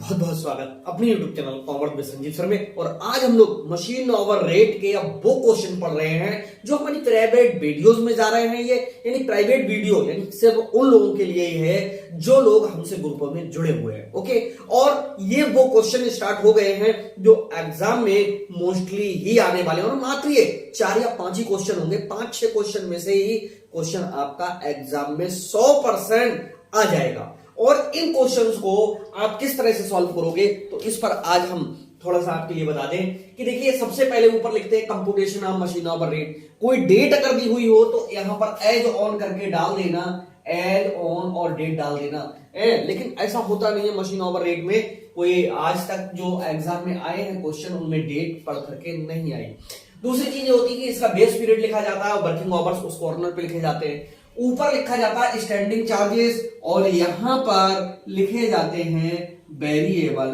बहुत बहुत स्वागत अपने YouTube channel commerce with Sanjeev sir में। और आज हम लोग मशीन ओवर रेट के अब वो क्वेश्चन पढ़ रहे हैं जो हमारी प्राइवेट वीडियोस में जा रहे हैं। ये यानी प्राइवेट वीडियो यानी सिर्फ उन लोगों के लिए ही है जो लोग हमसे ग्रुपों में जुड़े हुए हैं। ओके, और ये वो क्वेश्चन स्टार्ट हो गए हैं जो एग्जाम में मोस्टली ही आने वाले हैं और मात्र ये 4 या 5 ही क्वेश्चन होंगे। 5-6 क्वेश्चन में से ही क्वेश्चन आपका एग्जाम में 100% आ जाएगा। और इन क्वेश्चंस को आप किस तरह से सॉल्व करोगे तो इस पर आज हम थोड़ा सा आपके लिए बता दें कि देखिए, सबसे पहले ऊपर लिखते हैं computation of machine over rate. कोई डेट अगर दी हुई हो तो यहां पर एज ऑन करके डाल देना, एज ऑन और डेट डाल देना। लेकिन ऐसा होता नहीं है मशीन ओवर रेट में। कोई आज तक जो एग्जाम में आए हैं क्वेश्चन उनमें डेट पढ़ करके नहीं आई। दूसरी चीज होती है कि इसका बेस पीरियड लिखा जाता है, वर्किंग आवर्स उस कॉर्नर पे लिखे जाते हैं। ऊपर लिखा जाता है स्टैंडिंग चार्जेस और यहां पर लिखे जाते हैं वेरिएबल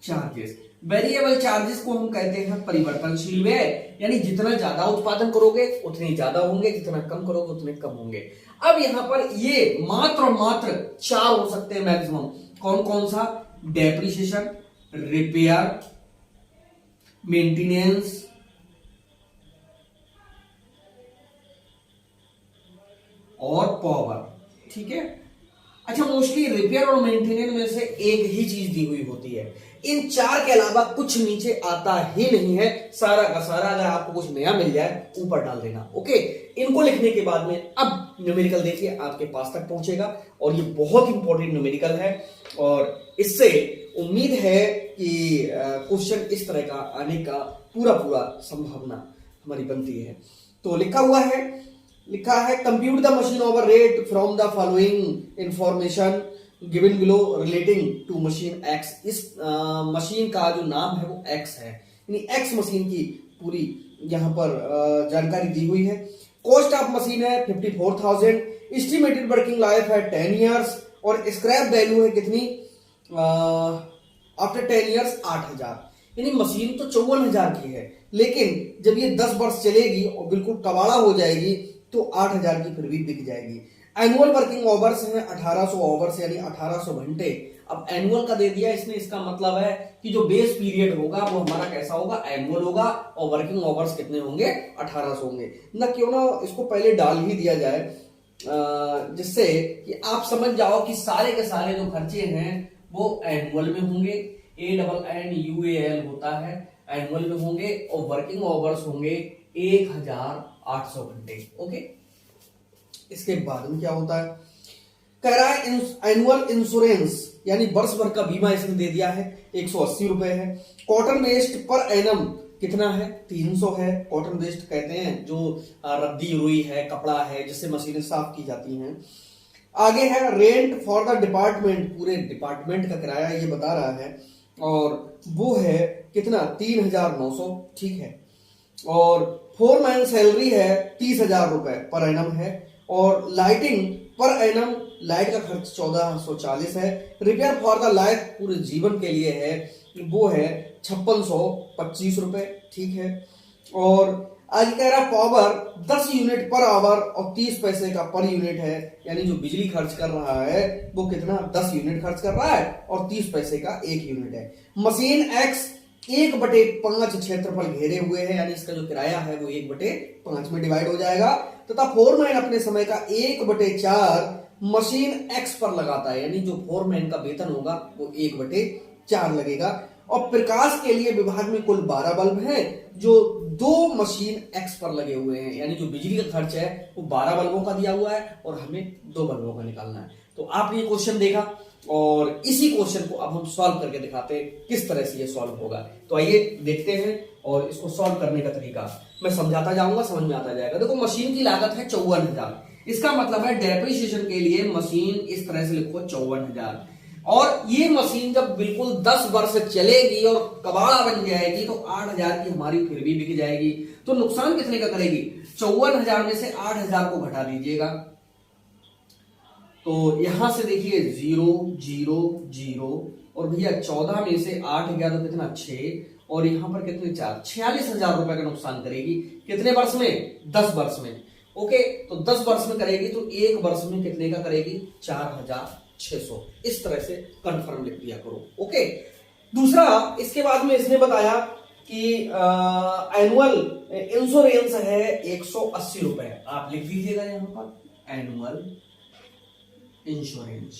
चार्जेस। वेरिएबल चार्जेस को हम कहते हैं परिवर्तनशील व्यय, यानी जितना ज्यादा उत्पादन करोगे उतने ज्यादा होंगे, जितना कम करोगे उतने कम होंगे। अब यहां पर ये मात्र 4 हो सकते हैं मैक्सिमम। कौन कौन सा? डेप्रिसिएशन, रिपेयर, मेंटेनेंस और पावर। ठीक है। अच्छा, मोस्टली रिपेयर और मेंटेनेंस में से एक ही चीज दी हुई होती है। इन 4 के अलावा कुछ नीचे आता ही नहीं है। सारा का सारा अगर आपको कुछ नया मिल जाए ऊपर डाल देना। ओके, इनको लिखने के बाद में अब न्यूमेरिकल देखिए आपके पास तक पहुंचेगा और ये बहुत इंपॉर्टेंट न्यूमेरिकल है और इससे उम्मीद है कि क्वेश्चन इस तरह का आने का पूरा संभावना हमारी बनती है। तो लिखा है compute the machine over rate from the following information given below relating to machine X. इस मशीन का जो नाम है वो एक्स है, यानी एक्स मशीन की पूरी यहां पर जानकारी दी हुई है। कॉस्ट ऑफ मशीन है 54,000, एस्टिमेटेड वर्किंग लाइफ है 10 इयर्स और स्क्रैप वैल्यू है कितनी आफ्टर 10 इयर्स 8,000। यानी मशीन तो 54,000 की है, लेकिन जब ये 10 वर्ष चलेगी और बिल्कुल कबाड़ा हो जाएगी तो 8,000 की फिर भी बिक जाएगी। एनुअल वर्किंग आवर्स है 1800 आवर्स, यानी 1800 घंटे। अब एनुअल का दे दिया इसने, इसका मतलब है कि जो बेस पीरियड होगा वो हमारा कैसा होगा? एनुअल होगा। और वर्किंग आवर्स कितने होंगे? 1800 होंगे। ना क्यों ना इसको पहले डाल ही दिया जाए जिससे कि आप समझ जाओ कि सारे के सारे जो खर्चे हैं वो एनुअल में होंगे। ANNUAL होता है, एनुअल में होंगे और वर्किंग आवर्स होंगे 1800 घंटे। ओके, इसके बाद में क्या होता है? कह रहा है एनुअल इंश्योरेंस यानी वर्ष भर का बीमा इसने दे दिया है 180 रुपए है। कॉटन वेस्ट पर एनम कितना है? 300 है। कॉटन वेस्ट कहते हैं जो रद्दी रुई है, कपड़ा है जिससे मशीनें साफ की जाती हैं। आगे है रेंट फॉर द डिपार्टमेंट, पूरे डिपार्टमेंट का किराया ये बता रहा है और वो है कितना? 3,900। ठीक है। और फोरमैन सैलरी है 30,000 रुपए पर एनम है और लाइटिंग पर एनम लाइट का खर्च 1440 है। रिपेयर फॉर द लाइफ पूरे जीवन के लिए है वो है 5625 रुपए। ठीक है। और आज कह रहा पावर 10 यूनिट पर आवर और 30 पैसे का पर यूनिट है, यानी जो बिजली खर्च कर रहा है वो कितना? 10 यूनिट खर्च कर रहा है और 30 पैसे का 1 यूनिट है। मशीन एक्स 1/5 क्षेत्रफल घेरे हुए है, यानी इसका जो किराया है वो 1/5 में डिवाइड हो जाएगा तथा फोरमैन अपने समय का 1/4 मशीन एक्स पर लगाता है, यानी जो फोरमैन का वेतन होगा वो 1/4 लगेगा। और प्रकाश के लिए विभाग में कुल 12 बल्ब हैं जो 2 मशीन एक्स पर लगे हुए हैं, यानी जो बिजली का खर्च है वो 12 बल्बों का दिया हुआ है और हमें 2 बल्बों का निकालना है। तो आपने ये क्वेश्चन देखा और इसी क्वेश्चन को अब हम सॉल्व करके दिखाते हैं किस तरह से ये सॉल्व होगा। तो आइए देखते हैं और इसको सॉल्व करने का तरीका मैं समझाता जाऊंगा, समझ में आता जाएगा। देखो, मशीन की लागत है 54,000। इसका मतलब है डेप्रिसिएशन के लिए मशीन इस तरह से लिखो 54,000। और ये मशीन जब बिल्कुल 10 वर्ष चलेगी और कबाड़ा बन जाएगी तो 8,000 की हमारी फिर भी बिक जाएगी। तो नुकसान कितने का करेगी? 54,000 में से 8,000 को घटा दीजिएगा तो यहां से देखिए 0 0 0 और भैया 14 में से 8 गया तो कितना? 6 और यहां पर कितने? 4। 46,000 रुपए का नुकसान करेगी। कितने वर्ष में? 10 वर्ष में। ओके, तो 10 वर्ष में करेगी तो 1 वर्ष में कितने का करेगी? 4,000 600, इस तरह से कंफर्म लिख दिया करो। ओके। दूसरा, इसके बाद में इसने बताया कि एनुअल इंश्योरेंस है 180 रुपए। आप लिख दीजिएगा यहां पर एनुअल इंश्योरेंस,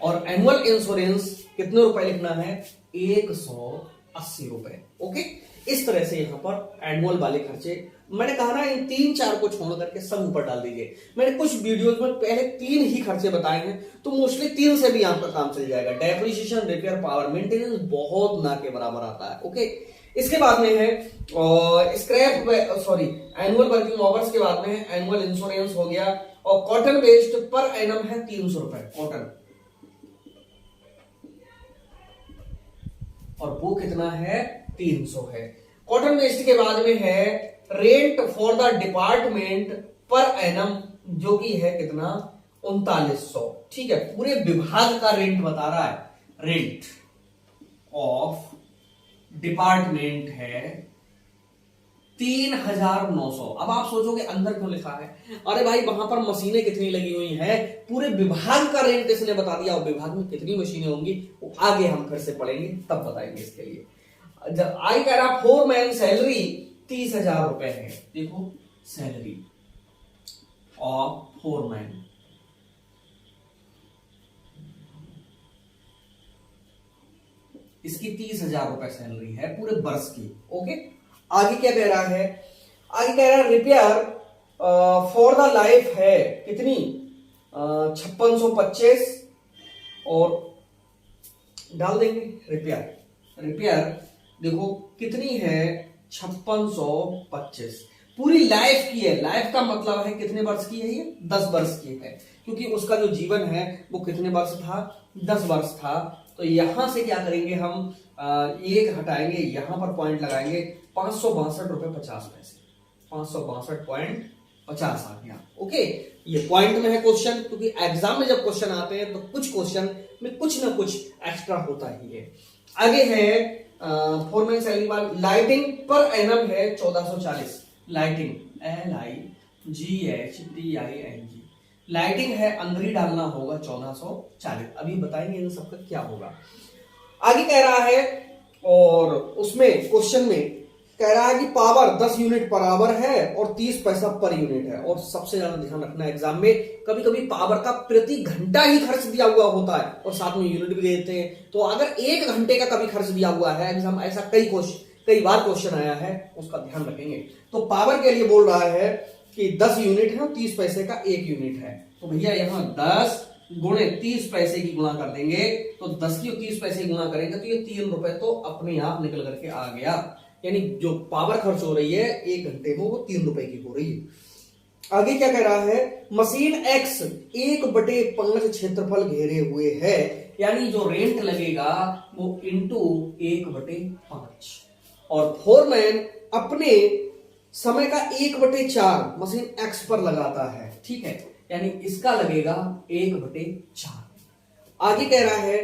और एनुअल इंश्योरेंस कितने रुपए लिखना है, 180 रुपए। ओके। इस तरह से यहां पर एनुअल वाले खर्चे, मैंने कहा ना इन 3-4 को छोड़ करके सब ऊपर डाल दीजिए। मैंने कुछ वीडियोस में पहले 3 ही खर्चे बताए हैं, तो मोस्टली 3 से भी आपका काम चल जाएगा। डेप्रिसिएशन, रिपेयर, पावर मेंटेनेंस बहुत ना के बराबर आता है। ओके। इसके बाद में है scrap, sorry, annual working hours के बाद में है एनुअल इंश्योरेंस हो गया, और कॉटन वेस्ट पर एनम है 300 रुपए कॉटन, और वो कितना है, 300 है। कॉटन वेस्ट के बाद में है rent for the department per annum, जो कि है कितना, 3900। ठीक है, पूरे विभाग का रेंट बता रहा है, रेंट ऑफ डिपार्टमेंट है 3900। अब आप सोचोगे अंदर क्यों लिखा है, अरे भाई वहां पर मशीनें कितनी लगी हुई हैं, पूरे विभाग का रेंट इसने बता दिया, और विभाग में कितनी मशीनें होंगी वो आगे हम फिर से पढ़ेंगे तब बताएंगे। इसके लिए आई कह रहा 4 मैन सैलरी 30,000 रुपए है। देखो सैलरी ऑफ 4 मैन, इसकी 30,000 रुपए सैलरी है पूरे वर्ष की। ओके। आगे क्या कह रहा है, आगे कह रहा है रिपेयर फॉर द लाइफ है कितनी, 5625, और डाल देंगे रिपेयर, रिपेयर देखो कितनी है, 5625 पूरी लाइफ की है। लाइफ का मतलब है कितने वर्ष की है, ये 10 वर्ष की है, क्योंकि उसका जो जीवन है वो कितने वर्ष था, 10 वर्ष था। तो यहां से क्या करेंगे हम, एक हटाएंगे, यहां पर पॉइंट लगाएंगे, 562 रुपए 50 पैसे, 562.50 आ गया। ओके। ये पॉइंट में है क्वेश्चन, क्योंकि एग्जाम में जब क्वेश्चन आते हैं तो कुछ क्वेश्चन में कुछ ना कुछ एक्स्ट्रा होता ही है। आगे है फोरमैन सैलरी वाला, लाइटिंग पर एनम है 1440, लाइटिंग LIGHTING, लाइटिंग है, अंदर ही डालना होगा 1440। अभी बताएंगे इन सबका क्या होगा। आगे कह रहा है, और उसमें क्वेश्चन में कह रहा है कि पावर 10 यूनिट पर आवर है और 30 पैसा पर यूनिट है। और सबसे ज्यादा ध्यान रखना एग्जाम में, कभी कभी पावर का प्रति घंटा ही खर्च दिया हुआ होता है और साथ में यूनिट भी देते हैं। तो अगर 1 घंटे का कभी खर्च दिया हुआ है एग्जाम, ऐसा कई बार क्वेश्चन आया है, उसका ध्यान रखेंगे। तो पावर के लिए बोल रहा है कि 10 यूनिट है और 30 पैसे का 1 यूनिट है। तो भैया यहां 10 गुणे 30 पैसे की गुणा कर देंगे, तो 10 की और 30 पैसे की गुणा करेंगे तो ये 3 रुपए तो अपने आप निकल करके आ गया। यानी जो पावर खर्च हो रही है 1 घंटे में वो 3 रुपए की हो रही है। आगे क्या कह रहा है, मशीन एक्स 1/5 क्षेत्रफल घेरे हुए है, यानी जो रेंट लगेगा वो इंटू 1/5, और फोरमैन अपने समय का 1/4 मशीन एक्स पर लगाता है। ठीक है, यानी इसका लगेगा 1/4। आगे कह रहा है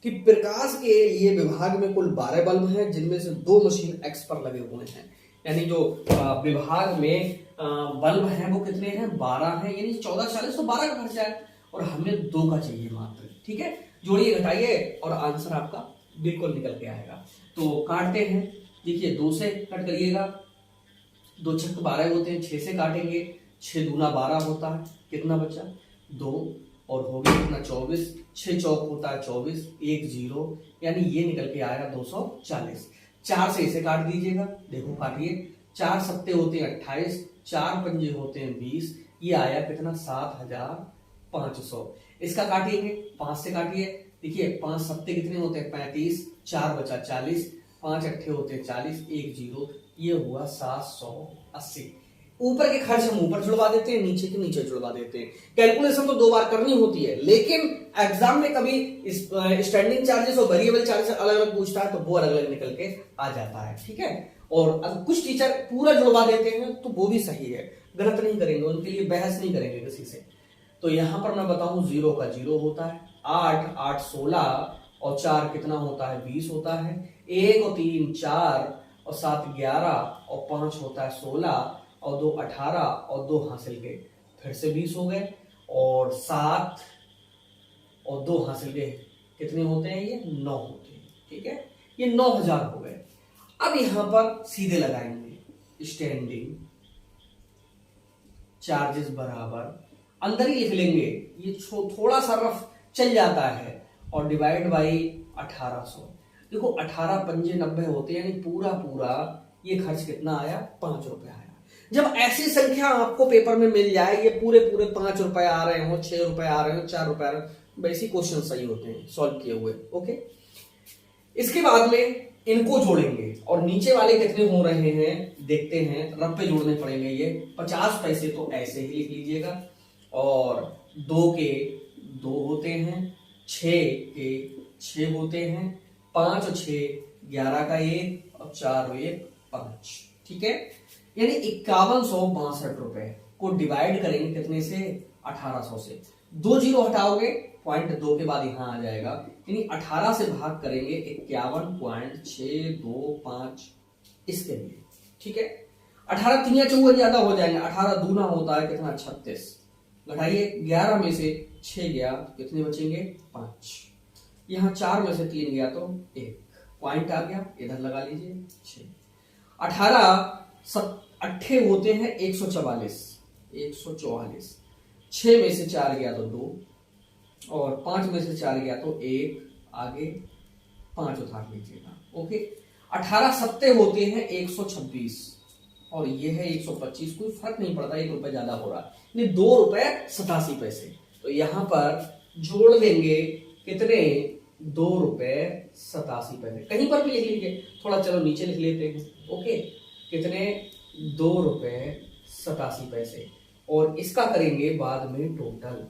कि प्रकाश के लिए विभाग में कुल 12 बल्ब हैं, जिनमें से 2 मशीन एक्स पर लगे हुए हैं। यानी जो विभाग में बल्ब हैं वो कितने हैं, 12 हैं, यानी 1440 तो 12 का खर्चा है, और हमें 2 का चाहिए मात्र। ठीक है, जोड़िए घटाइए और आंसर आपका बिल्कुल निकल के आएगा। तो काटते हैं, देखिए 2 से कट करिएगा, 2 छक 12 होते हैं, 6 से काटेंगे, 6 दूना 12 होता है, कितना बचा 2, और हो गया कितना 24, 6 चौक होता है 24, 1 0, यानी ये निकल के आएगा 240। 4 से इसे काट दीजिएगा, देखो काटिए, 4 सत्ते होते हैं 28, 4 पंजे होते हैं 20, ये आया कितना 7500। इसका काटिएंगे, 5 से काटिए, देखिए 5 सत्ते कितने होते हैं 35, 4 बचा 40, 5 अट्ठे होते हैं 40, 1 0, ये हुआ 780। ऊपर के खर्च हम ऊपर जुड़वा देते हैं, नीचे के नीचे जुड़वा देते हैं। कैलकुलेशन तो 2 बार करनी होती है, लेकिन एग्जाम में कभी स्टैंडिंग चार्जेस और वेरिएबल चार्जेस अलग अलग पूछता है तो वो अलग अलग निकल के आ जाता है। ठीक है, और अगर कुछ टीचर पूरा जुड़वा देते हैं तो वो भी सही है, गलत नहीं करेंगे, उनके लिए बहस नहीं करेंगे किसी से। तो यहां पर मैं बताऊं 0 का 0 होता है, 8 8 16 और 4 कितना होता है 20 होता है, 1 और 3 4 और 7 11 और 5 होता है 16 और 2 18 और 2 हासिल के फिर से 20 हो गए। और 7 और 2 हासिल के कितने होते हैं, ये 9 होते हैं। ठीक है, ये 9000 हो गए। अब यहां पर सीधे लगाएंगे स्टैंडिंग चार्जेस बराबर, अंदर ही लिख लेंगे, ये थोड़ा सा रफ चल जाता है, और डिवाइड बाई 1800। देखो 18 पंजे 90 होते हैं, यानी पूरा पूरा ये खर्च कितना आया, 5 रुपए आया। जब ऐसी संख्या आपको पेपर में मिल जाए, ये पूरे पूरे 5 रुपए आ रहे हो, 6 रुपए आ रहे हो, 4 रुपए आ रहे हो, वैसे क्वेश्चन सही होते हैं सॉल्व किए हुए। ओके, इसके बाद में इनको जोड़ेंगे, और नीचे वाले कितने हो रहे हैं देखते हैं, रफ जोड़ने पड़ेंगे। ये 50 पैसे तो ऐसे ही लिख लीजिएगा, और 2 के 2 होते हैं, 6 के 6 होते हैं, 5 और 6 11 का 1, और 4 और 1 5। ठीक है, यानी 5162 रुपए को डिवाइड करेंगे कितने से, 1800 से। 2 जीरो हटाओगे, पॉइंट 2 के बाद यहां आ जाएगा, यानी 18 से भाग करेंगे 51.625 इसके लिए। ठीक है, 18 3 54 ज्यादा हो जाएंगे, 18 दूना होता है कितना, 36। घटाइए, 11 में से 6 गया, कितने बचेंगे, 5। यहां 4 में से 3 गया तो 1 पॉइंट आ गया, इधर लगा लीजिए 6। 18 अट्ठे होते हैं 144, 6 में से 4 गया तो 2, और 5 में से 4 गया तो 1, आगे 5 उतार लीजिएगा। ओके, 18 सत्ते होते हैं 126, और ये है 125, कोई फर्क नहीं पड़ता, 1 रुपए ज्यादा हो रहा है, यानी 2 रुपए 87 पैसे। तो यहां पर जोड़ देंगे कितने, 2 रुपए 87 पैसे। कहीं पर भी लिख लीजिए, थोड़ा चलो नीचे लिख लेते हैं। ओके, कितने, 2 रुपए 87 पैसे, और इसका करेंगे बाद में टोटल।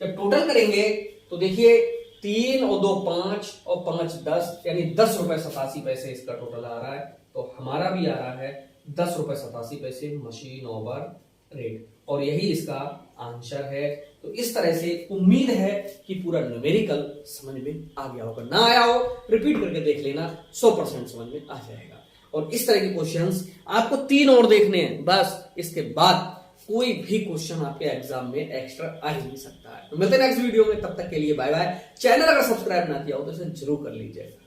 जब टोटल करेंगे तो देखिए 3 और 2 5 और 5 10, यानी 10 रुपए 87 पैसे इसका टोटल आ रहा है। तो हमारा भी आ रहा है 10 रुपए 87 पैसे मशीन ओवर रेट, और यही इसका आंसर है। तो इस तरह से उम्मीद है कि पूरा न्यूमेरिकल समझ में आ गया होगा, ना आया हो रिपीट करके देख लेना, 100% समझ में आ जाएगा। और इस तरह के क्वेश्चंस आपको 3 और देखने हैं बस, इसके बाद कोई भी क्वेश्चन आपके एग्जाम में एक्स्ट्रा आ ही नहीं सकता है। तो मिलते हैं नेक्स्ट वीडियो में, तब तक के लिए बाय बाय। चैनल अगर सब्सक्राइब ना किया हो तो इसे जरूर कर लीजिएगा।